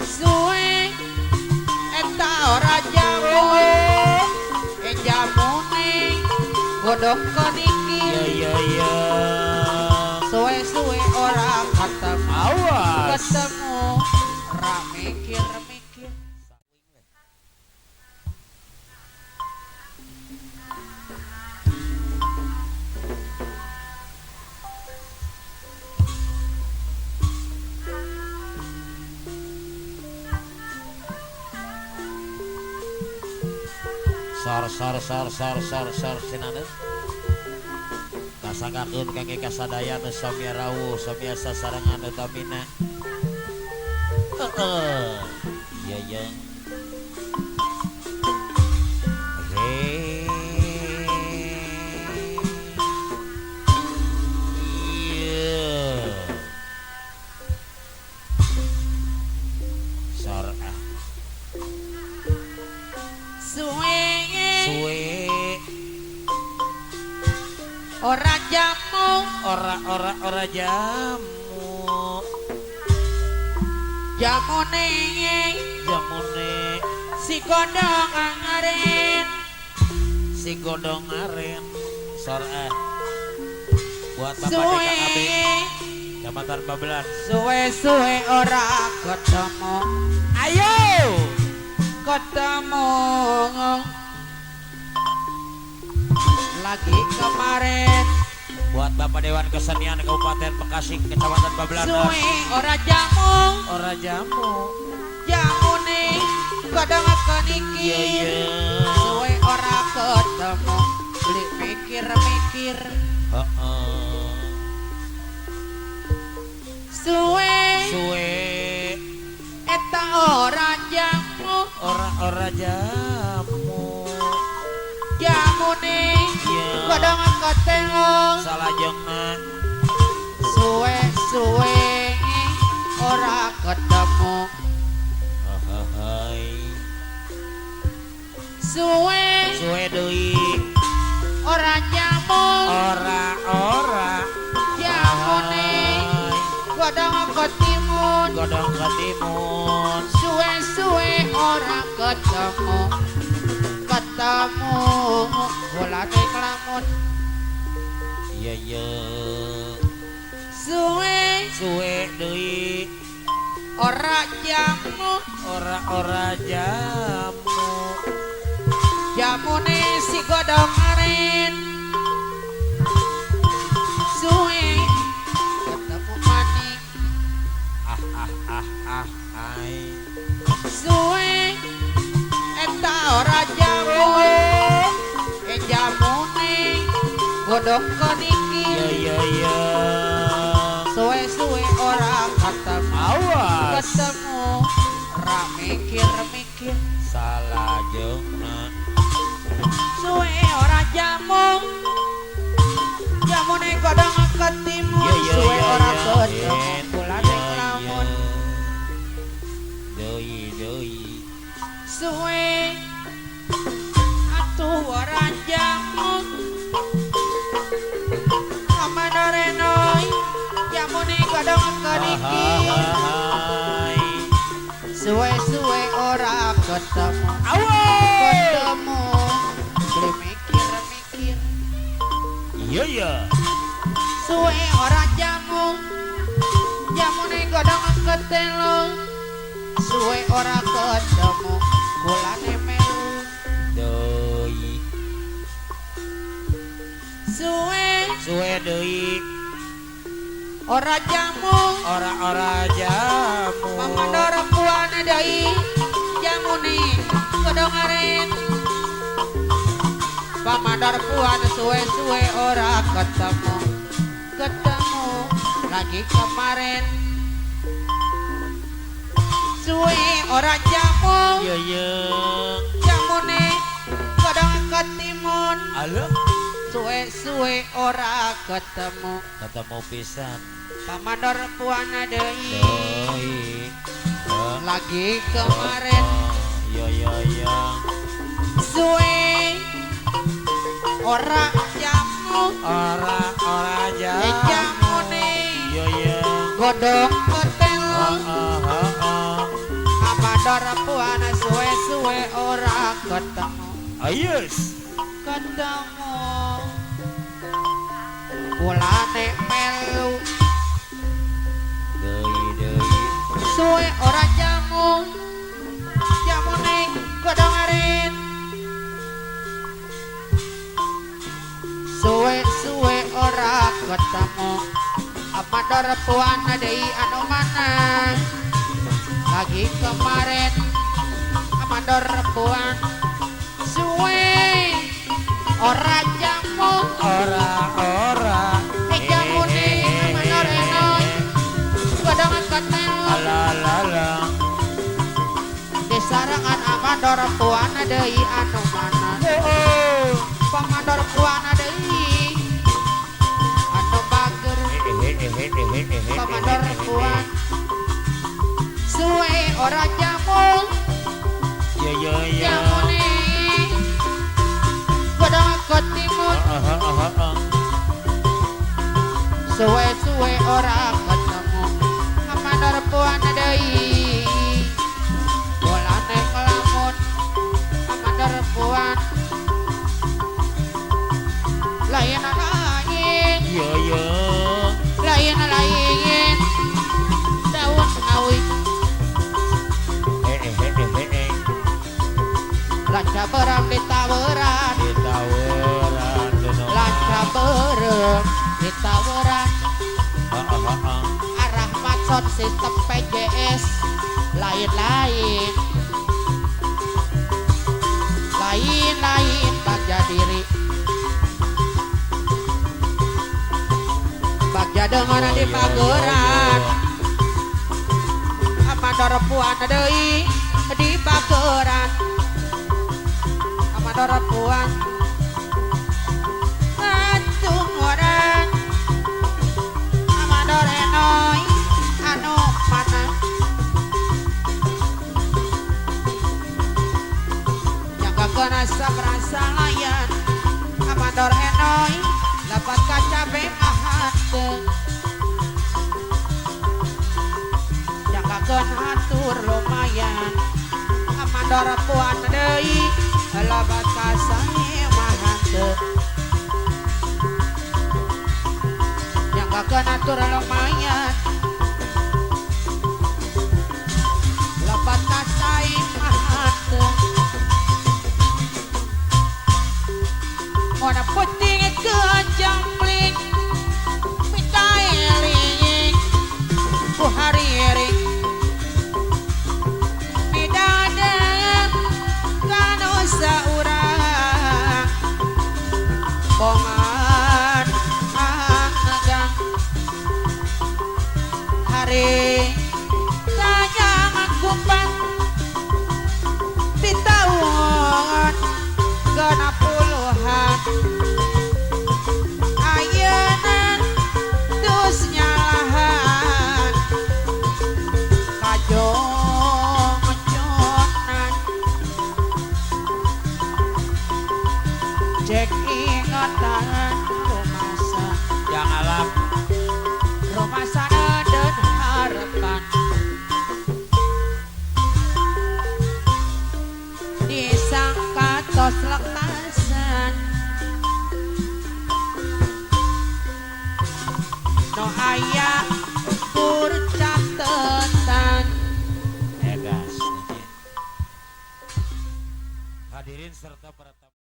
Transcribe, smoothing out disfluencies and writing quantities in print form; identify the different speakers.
Speaker 1: suwe eta ora jamu jamune godong keniki
Speaker 2: ya
Speaker 1: suwe-suwe ora ketemu
Speaker 2: awas
Speaker 1: ketemu ra mikir
Speaker 2: sar sinana kasanggakeun kangge kasadaya nu sami rawuh sami sasarengan utamina iya
Speaker 1: ora jamu
Speaker 2: ora jamu
Speaker 1: jamune si godong ngaren
Speaker 2: sore buat bapak
Speaker 1: suwe
Speaker 2: DKAB Kecamatan Babelan
Speaker 1: suwe ora ketemu
Speaker 2: ayo
Speaker 1: ketemu lagi kemarin
Speaker 2: buat Bapak Dewan Kesenian Kabupaten Bekasi Kecamatan Babelan
Speaker 1: suwe ora jamu jamune godong keniki suwe ora ketemu beli mikir suwe eta ora jamu jamune godong ketemu
Speaker 2: salah jengna
Speaker 1: suwe ora ketemu suwe
Speaker 2: deui
Speaker 1: ora jamu
Speaker 2: ora
Speaker 1: jamune godong ketimun suwe ora ketemu bolane kelamun
Speaker 2: iya
Speaker 1: suwe
Speaker 2: deui
Speaker 1: ora jamu jamune si godong aren suwe ketemu maning suwe eta ora jamu jamune godong keniki
Speaker 2: iya
Speaker 1: suwe ora ketemu ra mikir
Speaker 2: salah jengna
Speaker 1: suwe ora jamu jamune godong ketimun suwe ora ketemu bulane kelamun
Speaker 2: deui
Speaker 1: suwe atuh ora jamu amanarenoy jamune godong keniki suwe ora ketemu beli mikir
Speaker 2: iya
Speaker 1: suwe ora jamu jamune godong ketelu suwe ora ketemu bulane melu
Speaker 2: deui suwe deui
Speaker 1: ora jamu mamandor puana deui jamune godong aren pamandor puana suwe ora ketemu lagi kemarin suwe ora jamu
Speaker 2: iya
Speaker 1: jamune godong ketimun
Speaker 2: halo
Speaker 1: suwe ora ketemu
Speaker 2: pisan
Speaker 1: pamandor puana deui lagi kemarin
Speaker 2: iya
Speaker 1: suwe ora jamu
Speaker 2: ora jamu
Speaker 1: jamune
Speaker 2: iya
Speaker 1: godong ketelu mandor puana suwe-suwe ora ketemu.
Speaker 2: Ayus.
Speaker 1: Ketemu pulane melu
Speaker 2: Deui.
Speaker 1: suwe ora jamu jamune godongarin suwe-suwe ora ketemu mandor puana deui anu mana lagi kemarin mandor puan suwe ora jamu
Speaker 2: Ora.
Speaker 1: jamu nih mandor enoy godongan ketemu
Speaker 2: Alalala.
Speaker 1: di sarangan mandor puana deui anu mana pamandor puana deui anu bager pamandor puan suwe ora jamu
Speaker 2: Ya.
Speaker 1: jamu nih godongan ketemu suwe-suwe ora ketemu mandor puana deui bolane ngelamun mandor puan lain lain daun awi lanca berang ditaweran lanca berang ditaweran arah macon sistem PJS lain-lain bagja diri bagja dengan di pageran mandor puan deui di pageran mandor puan atung orang mandor enoy anu mana jaga kena sabrasa layan mandor enoy dapat kaca bemahat jaga kena atur lumayan mandor puan deui labat kasih mahante yang gak kena tur lumayan labat kasih mahante mana puting ke jambling mitailing ku hari-hari saurang pongan agang hari sayang kupan di tahun genap puluhan ayeuna dus nyalahan kajong cek ingatan rumasa
Speaker 2: Yang alam
Speaker 1: rumasa dan harapan disangka tos lekasan no aya kurcatetan
Speaker 2: Egas. Hadirin serta para